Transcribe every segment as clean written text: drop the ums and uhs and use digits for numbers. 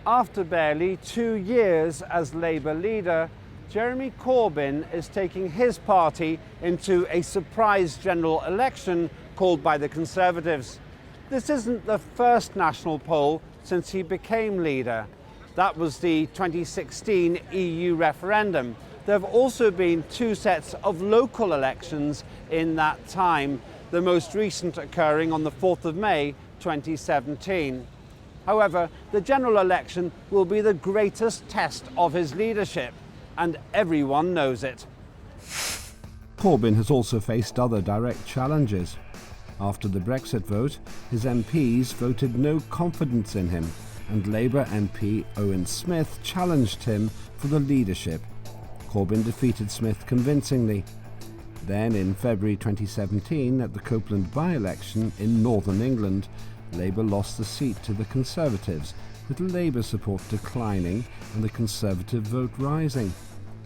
After barely 2 years as Labour leader, Jeremy Corbyn is taking his party into a surprise general election called by the Conservatives. This isn't the first national poll since he became leader. That was the 2016 EU referendum. There have also been 2 sets of local elections in that time, the most recent occurring on the 4th of May 2017. However, the general election will be the greatest test of his leadership, and everyone knows it. Corbyn has also faced other direct challenges. After the Brexit vote, his MPs voted no confidence in him, and Labour MP Owen Smith challenged him for the leadership. Corbyn defeated Smith convincingly. Then, in February 2017, at the Copeland by-election in Northern England, Labour lost the seat to the Conservatives, with Labour support declining and the Conservative vote rising.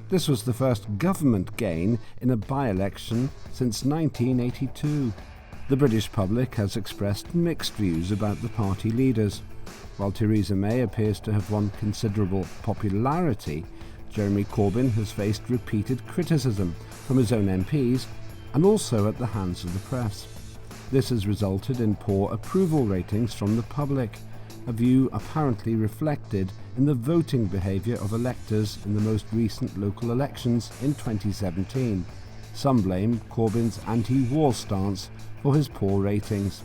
This was the first government gain in a by-election since 1982. The British public has expressed mixed views about the party leaders. While Theresa May appears to have won considerable popularity, Jeremy Corbyn has faced repeated criticism from his own MPs and also at the hands of the press. This has resulted in poor approval ratings from the public, a view apparently reflected in the voting behaviour of electors in the most recent local elections in 2017. Some blame Corbyn's anti-war stance for his poor ratings.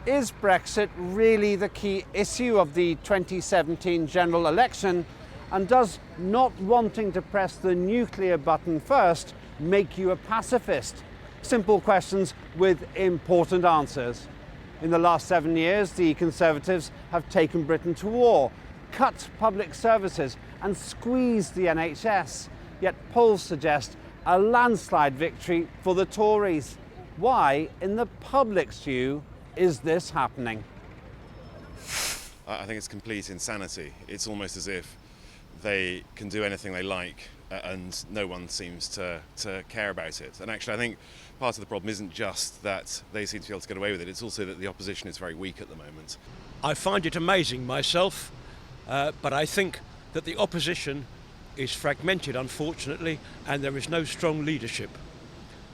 Is Brexit really the key issue of the 2017 general election? And does not wanting to press the nuclear button first make you a pacifist? Simple questions with important answers. In the last 7 years, the Conservatives have taken Britain to war, cut public services and squeezed the NHS. Yet polls suggest a landslide victory for the Tories. Why, in the public's view, is this happening? I think it's complete insanity. It's almost as if they can do anything they like and no one seems to care about it. And actually I think part of the problem isn't just that they seem to be able to get away with it, it's also that the opposition is very weak at the moment. I find it amazing myself, but I think that the opposition is fragmented, unfortunately, and there is no strong leadership.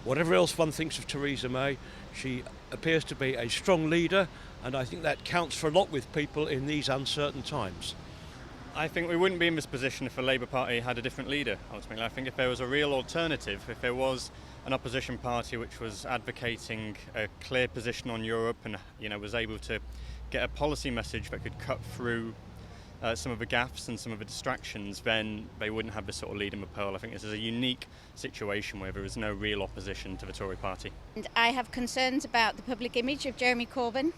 Whatever else one thinks of Theresa May, she appears to be a strong leader, and I think that counts for a lot with people in these uncertain times. I think we wouldn't be in this position if the Labour Party had a different leader, ultimately. I think if there was a real alternative, if there was an opposition party which was advocating a clear position on Europe and was able to get a policy message that could cut through some of the gaffes and some of the distractions, then they wouldn't have this sort of lead in the poll. I think this is a unique situation where there is no real opposition to the Tory party. And I have concerns about the public image of Jeremy Corbyn.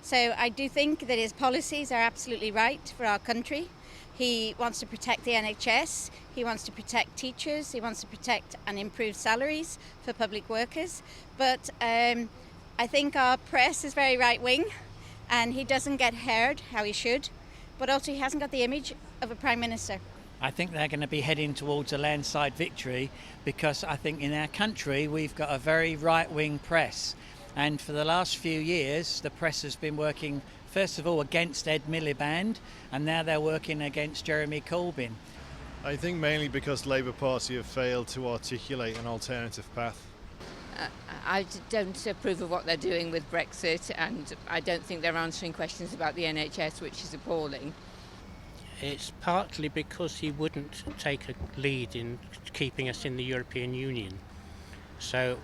So I do think that his policies are absolutely right for our country. He wants to protect the NHS, he wants to protect teachers, he wants to protect and improve salaries for public workers. But I think our press is very right-wing and he doesn't get heard how he should. But also he hasn't got the image of a Prime Minister. I think they're going to be heading towards a landslide victory because I think in our country we've got a very right-wing press. And for the last few years the press has been working first of all against Ed Miliband, and now they're working against Jeremy Corbyn. I think mainly because Labour Party have failed to articulate an alternative path. I don't approve of what they're doing with Brexit, and I don't think they're answering questions about the NHS, which is appalling. It's partly because he wouldn't take a lead in keeping us in the European Union. So,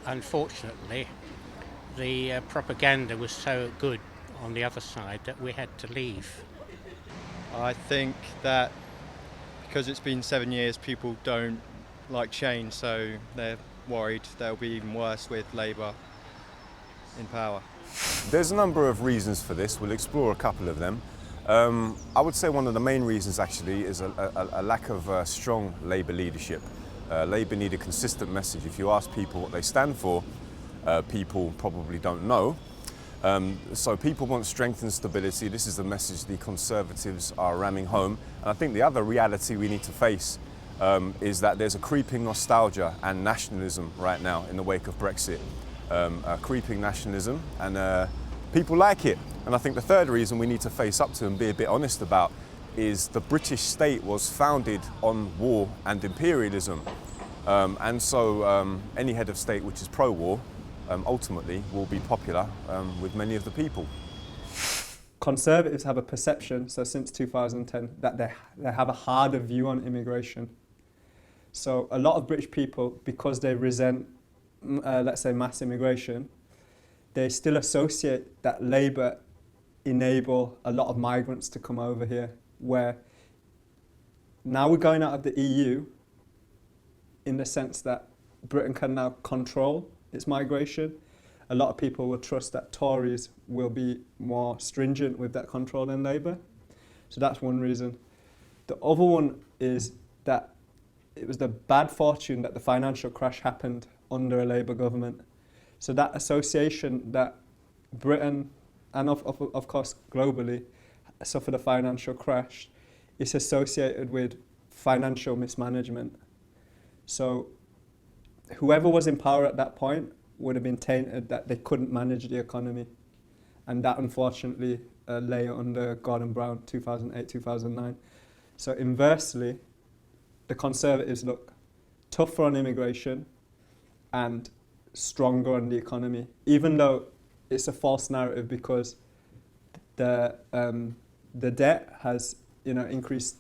unfortunately, the propaganda was so good on the other side that we had to leave. I think that because it's been 7 years, people don't like change, so they're worried they'll be even worse with Labour in power. There's a number of reasons for this. We'll explore a couple of them. I would say one of the main reasons actually is a lack of strong Labour leadership. Labour need a consistent message. If you ask people what they stand for, people probably don't know. So people want strength and stability. This is the message the Conservatives are ramming home. And I think the other reality we need to face is that there's a creeping nostalgia and nationalism right now in the wake of Brexit. Creeping nationalism, and people like it. And I think the third reason we need to face up to and be a bit honest about is the British state was founded on war and imperialism. And so any head of state which is pro-war ultimately will be popular with many of the people. Conservatives have a perception, so since 2010, that they have a harder view on immigration. So a lot of British people, because they resent, let's say, mass immigration, they still associate that Labour enable a lot of migrants to come over here, where now we're going out of the EU in the sense that Britain can now control its migration. A lot of people will trust that Tories will be more stringent with that control than Labour. So that's one reason. The other one is that it was the bad fortune that the financial crash happened under a Labour government. So that association that Britain, and of course globally, suffered a financial crash is associated with financial mismanagement. So whoever was in power at that point would have been tainted that they couldn't manage the economy. And that unfortunately lay under Gordon Brown 2008, 2009. So inversely, the Conservatives look tougher on immigration and stronger on the economy, even though it's a false narrative because the debt has increased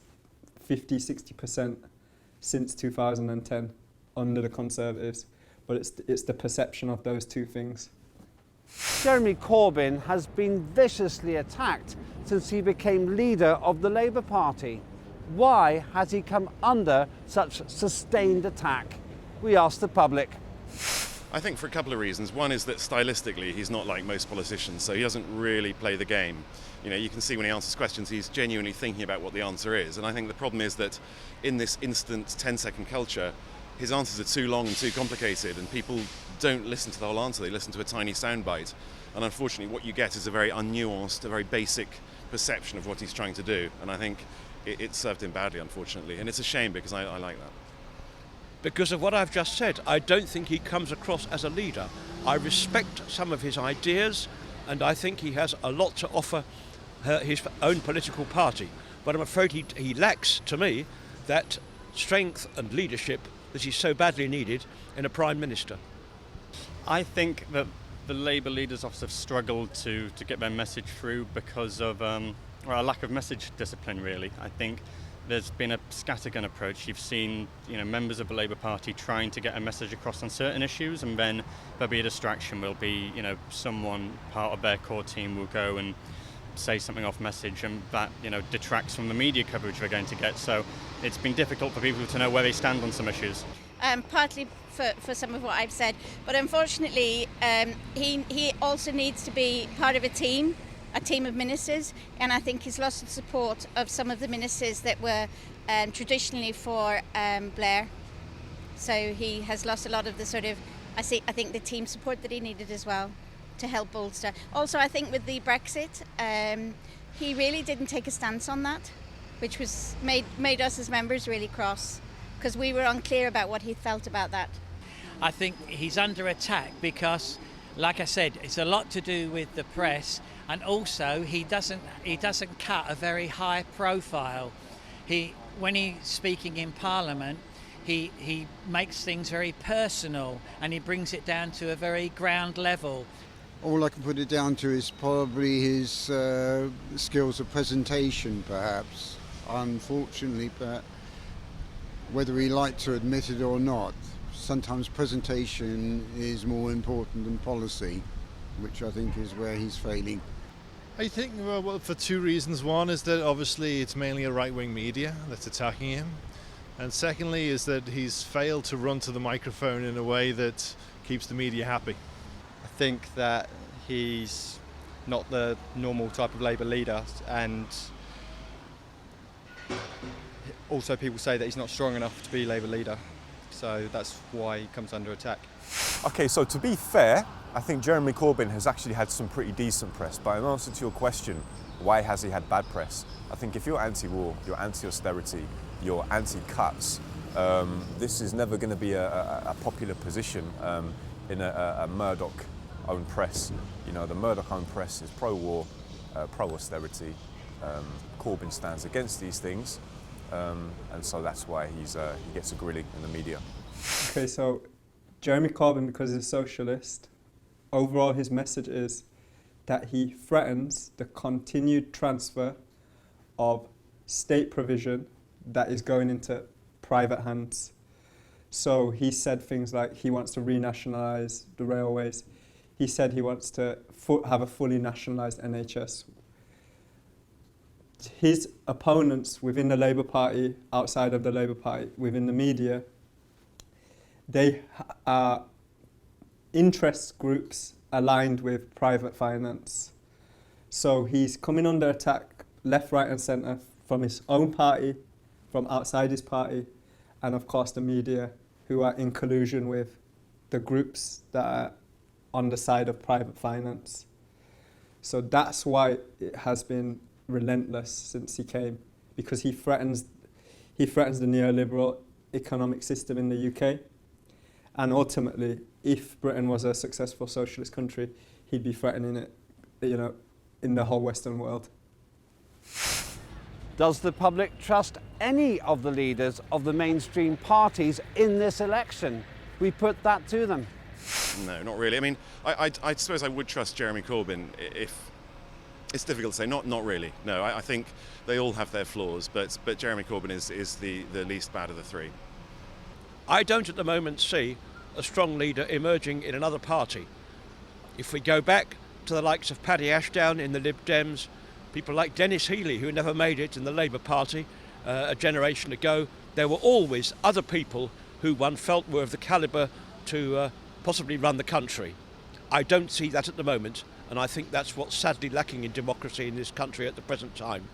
50-60% since 2010 under the Conservatives, but it's the perception of those two things. Jeremy Corbyn has been viciously attacked since he became leader of the Labour Party. Why has he come under such sustained attack? We asked the public. I think for a couple of reasons. One is that stylistically he's not like most politicians, so he doesn't really play the game. You can see when he answers questions he's genuinely thinking about what the answer is, and I think the problem is that in this instant 10-second culture his answers are too long and too complicated, and people don't listen to the whole answer, they listen to a tiny soundbite, and unfortunately what you get is a very unnuanced, a very basic perception of what he's trying to do, and I think it served him badly, unfortunately, and it's a shame because I like that. Because of what I've just said, I don't think he comes across as a leader. I respect some of his ideas, and I think he has a lot to offer his own political party. But I'm afraid he lacks, to me, that strength and leadership that is so badly needed in a Prime Minister. I think that the Labour leaders have struggled to get their message through because of a lack of message discipline, really. I think there's been a scattergun approach. You've seen members of the Labour Party trying to get a message across on certain issues, and then there'll be a distraction. Will be someone part of their core team will go and say something off message, and that detracts from the media coverage they're going to get. So it's been difficult for people to know where they stand on some issues. Partly for some of what I've said, but unfortunately he also needs to be part of a team of ministers, and I think he's lost the support of some of the ministers that were traditionally for Blair. So he has lost a lot of the I think the team support that he needed as well to help bolster. Also, I think with the Brexit, he really didn't take a stance on that, which was made us as members really cross, because we were unclear about what he felt about that. I think he's under attack because, like I said, it's a lot to do with the press, and also he doesn't cut a very high profile. When he's speaking in Parliament, he makes things very personal and he brings it down to a very ground level. All I can put it down to is probably his skills of presentation, perhaps, unfortunately, but whether he liked to admit it or not, sometimes presentation is more important than policy, which I think is where he's failing. I think for two reasons. One is that obviously it's mainly a right-wing media that's attacking him, and secondly is that he's failed to run to the microphone in a way that keeps the media happy. I think that he's not the normal type of Labour leader, and also people say that he's not strong enough to be Labour leader, so that's why he comes under attack. Okay, so to be fair, I think Jeremy Corbyn has actually had some pretty decent press, but in answer to your question, why has he had bad press? I think if you're anti-war, you're anti-austerity, you're anti-cuts, this is never going to be a popular position in a Murdoch-owned press. You know, the Murdoch-owned press is pro-war, pro-austerity. Corbyn stands against these things, and so that's why he gets a grilling in the media. Okay, so Jeremy Corbyn, because he's a socialist, overall his message is that he threatens the continued transfer of state provision that is going into private hands. So he said things like he wants to renationalise the railways. He said he wants to have a fully nationalised NHS. His opponents within the Labour Party, outside of the Labour Party, within the media, they are interest groups aligned with private finance. So he's coming under attack left, right and centre from his own party, from outside his party, and of course the media, who are in collusion with the groups that are on the side of private finance. So that's why it has been relentless since he came, because he threatens the neoliberal economic system in the UK, and ultimately, if Britain was a successful socialist country, he'd be threatening it, you know, in the whole Western world. Does the public trust any of the leaders of the mainstream parties in this election? We put that to them. No, not really. I mean, I suppose I would trust Jeremy Corbyn if... It's difficult to say. Not really. No, I think they all have their flaws, but Jeremy Corbyn is the least bad of the three. I don't at the moment see a strong leader emerging in another party. If we go back to the likes of Paddy Ashdown in the Lib Dems, people like Dennis Healey, who never made it in the Labour Party a generation ago, there were always other people who one felt were of the calibre to possibly run the country. I don't see that at the moment, and I think that's what's sadly lacking in democracy in this country at the present time.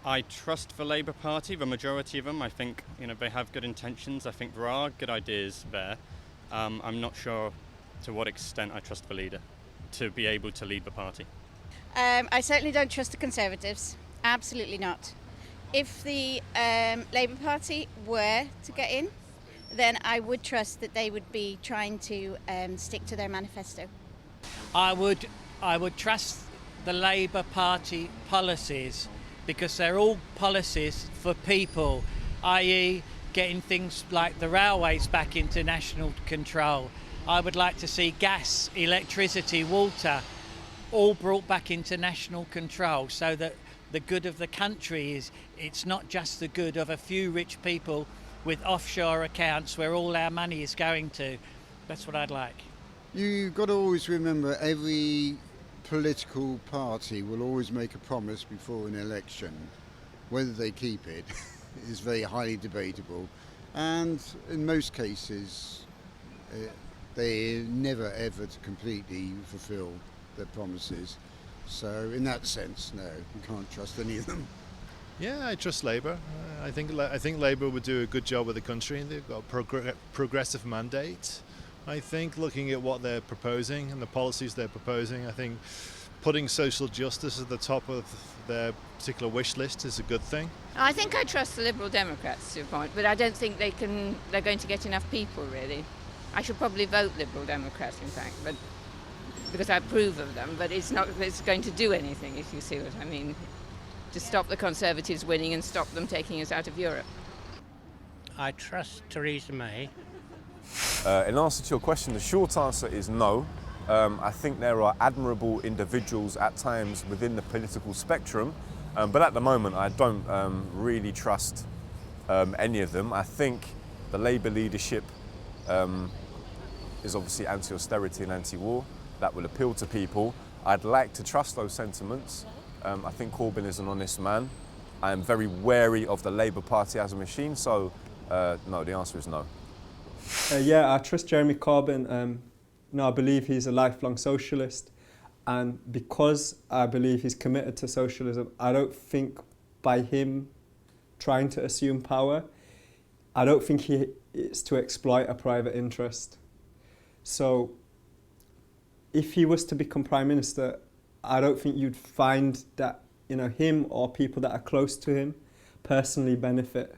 I trust the Labour Party, the majority of them. I think they have good intentions. I think there are good ideas there. I'm not sure to what extent I trust the leader to be able to lead the party. I certainly don't trust the Conservatives. Absolutely not. If the Labour Party were to get in, then I would trust that they would be trying to stick to their manifesto. I would trust the Labour Party policies, because they're all policies for people, i.e. getting things like the railways back into national control. I would like to see gas, electricity, water all brought back into national control, so that the good of the country it's not just the good of a few rich people with offshore accounts where all our money is going to. That's what I'd like. You've got to always remember, every political party will always make a promise before an election. Whether they keep it is very highly debatable, and in most cases they never ever to completely fulfil their promises. So in that sense, no, you can't trust any of them. Yeah, I trust Labour. I think Labour would do a good job with the country. They've got a progressive mandate. I think looking at what they're proposing and the policies they're proposing, I think putting social justice at the top of their particular wish list is a good thing. I think I trust the Liberal Democrats to a point, but I don't think they're going to get enough people, really. I should probably vote Liberal Democrats, in fact, but because I approve of them, but it's going to do anything, if you see what I mean, to stop the Conservatives winning and stop them taking us out of Europe. I trust Theresa May. In answer to your question, the short answer is no. I think there are admirable individuals at times within the political spectrum, but at the moment I don't really trust any of them. I think the Labour leadership is obviously anti-austerity and anti-war. That will appeal to people. I'd like to trust those sentiments. I think Corbyn is an honest man. I am very wary of the Labour Party as a machine, so no, the answer is no. Yeah, I trust Jeremy Corbyn. I believe he's a lifelong socialist, and because I believe he's committed to socialism, I don't think by him trying to assume power, I don't think it's to exploit a private interest. So if he was to become Prime Minister, I don't think you'd find that him or people that are close to him personally benefit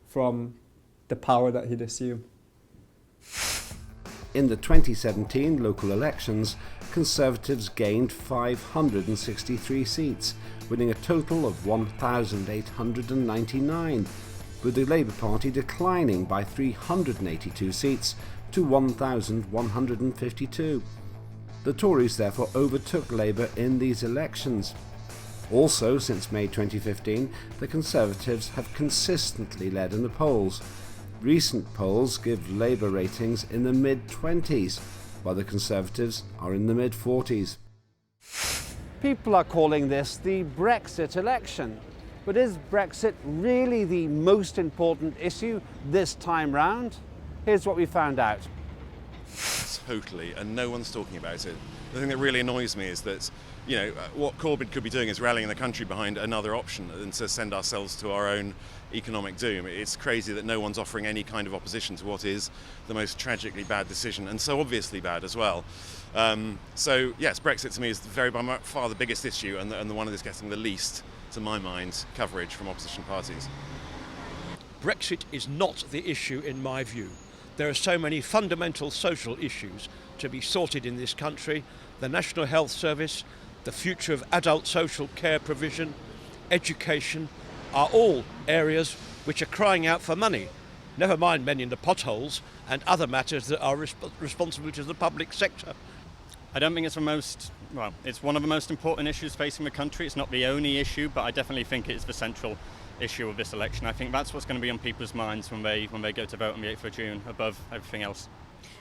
from the power that he'd assume. In the 2017 local elections, Conservatives gained 563 seats, winning a total of 1,899, with the Labour Party declining by 382 seats to 1,152. The Tories therefore overtook Labour in these elections. Also, since May 2015, the Conservatives have consistently led in the polls. Recent polls give Labour ratings in the mid-20s, while the Conservatives are in the mid-40s. People are calling this the Brexit election. But is Brexit really the most important issue this time round? Here's what we found out. Totally, and no one's talking about it. The thing that really annoys me is that, what Corbyn could be doing is rallying the country behind another option than to send ourselves to our own economic doom. It's crazy that no one's offering any kind of opposition to what is the most tragically bad decision, and so obviously bad as well. So yes, Brexit to me is by far the biggest issue, and the one that is getting the least, to my mind, coverage from opposition parties. Brexit is not the issue in my view. There are so many fundamental social issues to be sorted in this country: the National Health Service, the future of adult social care provision, education, are all areas which are crying out for money, never mind mending the potholes and other matters that are responsibility of the public sector. I don't think it's it's one of the most important issues facing the country. It's not the only issue, but I definitely think it's the central issue of this election. I think that's what's going to be on people's minds when they go to vote on the 8th of June, above everything else.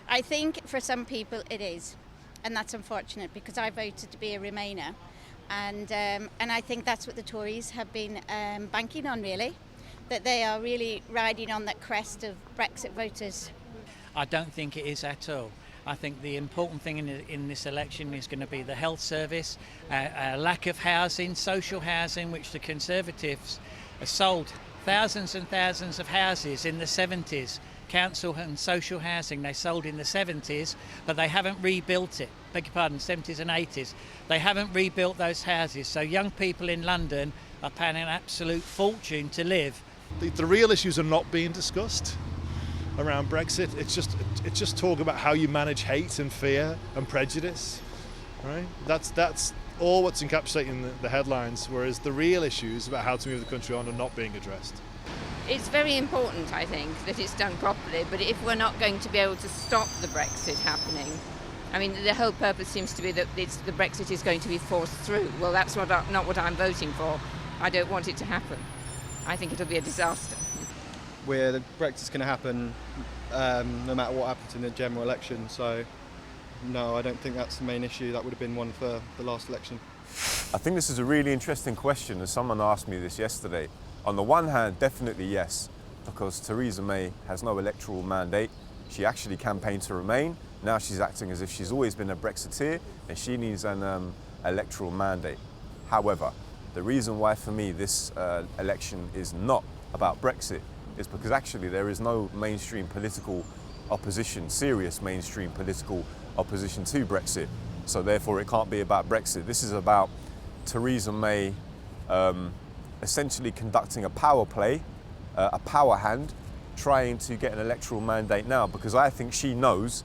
I think for some people it is, and that's unfortunate because I voted to be a Remainer, and I think that's what the Tories have been banking on, really, that they are really riding on that crest of Brexit voters. I don't think it is at all. I think the important thing in this election is going to be the health service, a lack of housing, social housing, which the Conservatives sold thousands and thousands of houses in the 70s. Council and social housing they sold in the 70s, but they haven't rebuilt it. Beg your pardon, 70s and 80s. They haven't rebuilt those houses, so young people in London are paying an absolute fortune to live. The real issues are not being discussed around Brexit. It's just talk about how you manage hate and fear and prejudice, right? That's all what's encapsulating the headlines, whereas the real issues about how to move the country on are not being addressed. It's very important, I think, that it's done properly, but if we're not going to be able to stop the Brexit happening, I mean, the whole purpose seems to be that the Brexit is going to be forced through. Well, that's not what I'm voting for. I don't want it to happen. I think it'll be a disaster. Where the Brexit's going to happen no matter what happens in the general election, so no, I don't think that's the main issue. That would have been one for the last election. I think this is a really interesting question, and someone asked me this yesterday. On the one hand, definitely yes, because Theresa May has no electoral mandate. She actually campaigned to remain. Now she's acting as if she's always been a Brexiteer, and she needs an electoral mandate. However, the reason why for me this election is not about Brexit is because actually there is no mainstream political opposition, serious mainstream political opposition to Brexit. So therefore it can't be about Brexit. This is about Theresa May essentially conducting a power play, a power hand, trying to get an electoral mandate now, because I think she knows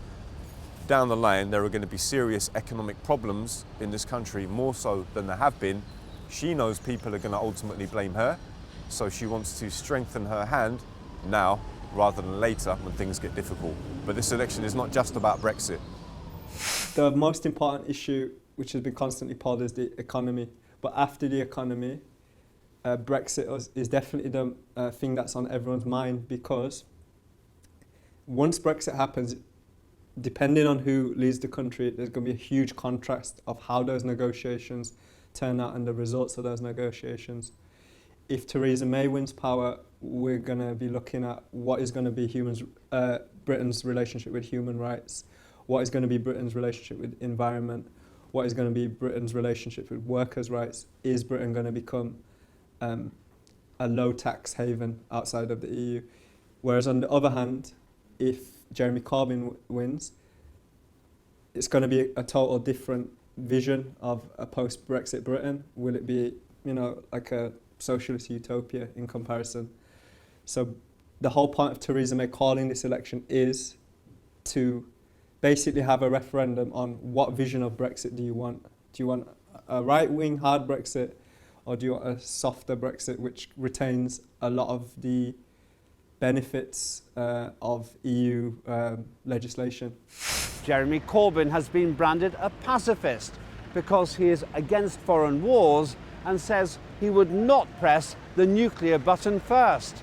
down the line there are going to be serious economic problems in this country, more so than there have been. She knows people are going to ultimately blame her, so she wants to strengthen her hand now rather than later when things get difficult. But this election is not just about Brexit. The most important issue, which has been constantly polled, is the economy. But after the economy, Brexit is definitely the thing that's on everyone's mind, because once Brexit happens, depending on who leads the country, there's going to be a huge contrast of how those negotiations turn out and the results of those negotiations. If Theresa May wins power, we're going to be looking at what is going to be Britain's relationship with human rights, what is going to be Britain's relationship with environment, what is going to be Britain's relationship with workers' rights. Is Britain going to become a low tax haven outside of the EU? Whereas on the other hand, if Jeremy Corbyn wins, it's going to be a total different vision of a post-Brexit Britain. Will it be, like a socialist utopia in comparison? So the whole point of Theresa May calling this election is to basically have a referendum on what vision of Brexit do you want. Do you want a right-wing hard Brexit, or do you want a softer Brexit which retains a lot of the benefits of EU legislation? Jeremy Corbyn has been branded a pacifist because he is against foreign wars and says he would not press the nuclear button first.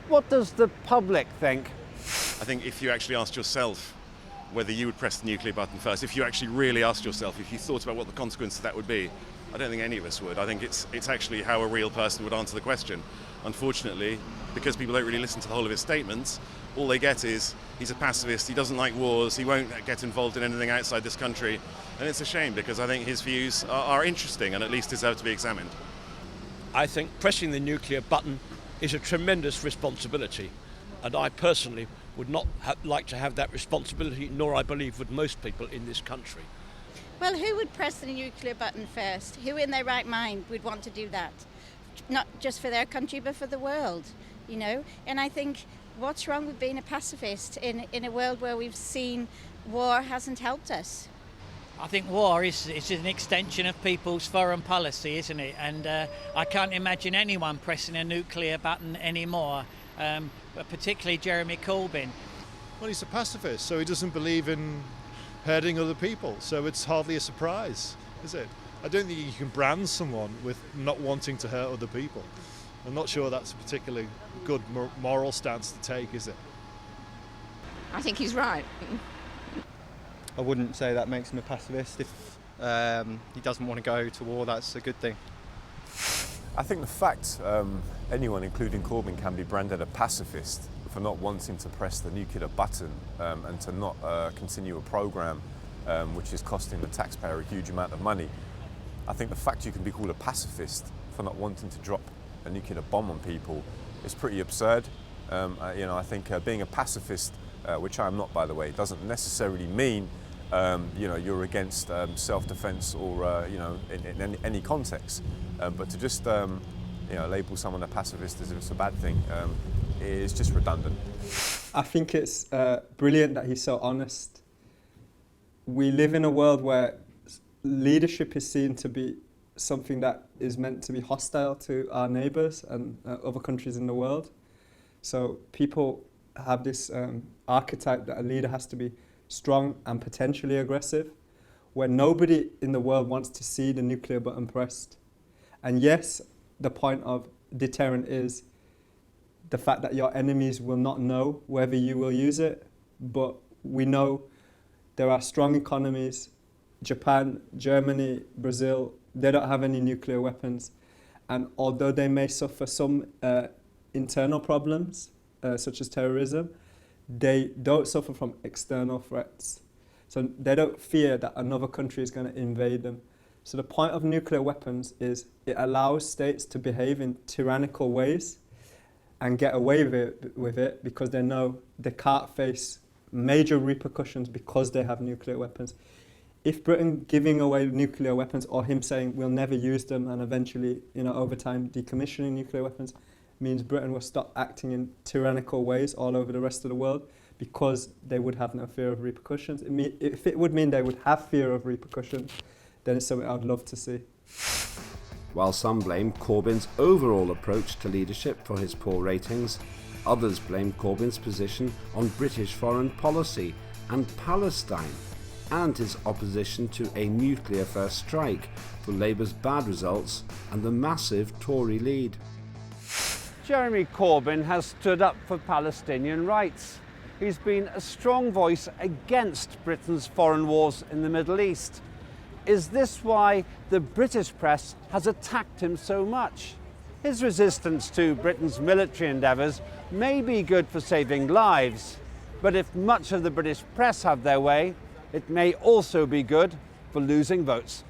What does the public think? I think if you actually asked yourself whether you would press the nuclear button first, if you actually really asked yourself, if you thought about what the consequences of that would be, I don't think any of us would. I think it's actually how a real person would answer the question. Unfortunately, because people don't really listen to the whole of his statements, all they get is he's a pacifist, he doesn't like wars, he won't get involved in anything outside this country. And it's a shame, because I think his views are interesting and at least deserve to be examined. I think pressing the nuclear button is a tremendous responsibility, and I personally would not like to have that responsibility, nor I believe would most people in this country. Well, who would press the nuclear button first? Who in their right mind would want to do that? Not just for their country, but for the world, you know? And I think what's wrong with being a pacifist in a world where we've seen war hasn't helped us? I think war is an extension of people's foreign policy, isn't it? And I can't imagine anyone pressing a nuclear button anymore, but particularly Jeremy Corbyn. Well, he's a pacifist, so he doesn't believe in hurting other people, so it's hardly a surprise, is it? I don't think you can brand someone with not wanting to hurt other people. I'm not sure that's a particularly good moral stance to take, is it? I think he's right. I wouldn't say that makes him a pacifist. If he doesn't want to go to war, that's a good thing. I think the fact anyone, including Corbyn, can be branded a pacifist for not wanting to press the nuclear button and to not continue a programme which is costing the taxpayer a huge amount of money. I think the fact you can be called a pacifist for not wanting to drop a nuclear bomb on people is pretty absurd. I think being a pacifist, which I am not, by the way, doesn't necessarily mean you're against self-defense or in any context. But to just label someone a pacifist as if it's a bad thing is just redundant. I think it's brilliant that he's so honest. We live in a world where leadership is seen to be something that is meant to be hostile to our neighbours and other countries in the world. So people have this archetype that a leader has to be strong and potentially aggressive, where nobody in the world wants to see the nuclear button pressed. And yes, the point of deterrent is the fact that your enemies will not know whether you will use it, but we know there are strong economies. Japan, Germany, Brazil, they don't have any nuclear weapons. And although they may suffer some internal problems, such as terrorism, they don't suffer from external threats. So they don't fear that another country is going to invade them. So the point of nuclear weapons is it allows states to behave in tyrannical ways and get away with it because they know they can't face major repercussions because they have nuclear weapons. If Britain giving away nuclear weapons or him saying we'll never use them and eventually, over time decommissioning nuclear weapons means Britain will stop acting in tyrannical ways all over the rest of the world because they would have no fear of repercussions. If it would mean they would have fear of repercussions, then it's something I'd love to see. While some blame Corbyn's overall approach to leadership for his poor ratings, others blame Corbyn's position on British foreign policy and Palestine, and his opposition to a nuclear-first strike for Labour's bad results and the massive Tory lead. Jeremy Corbyn has stood up for Palestinian rights. He's been a strong voice against Britain's foreign wars in the Middle East. Is this why the British press has attacked him so much? His resistance to Britain's military endeavours may be good for saving lives, but if much of the British press have their way, it may also be good for losing votes.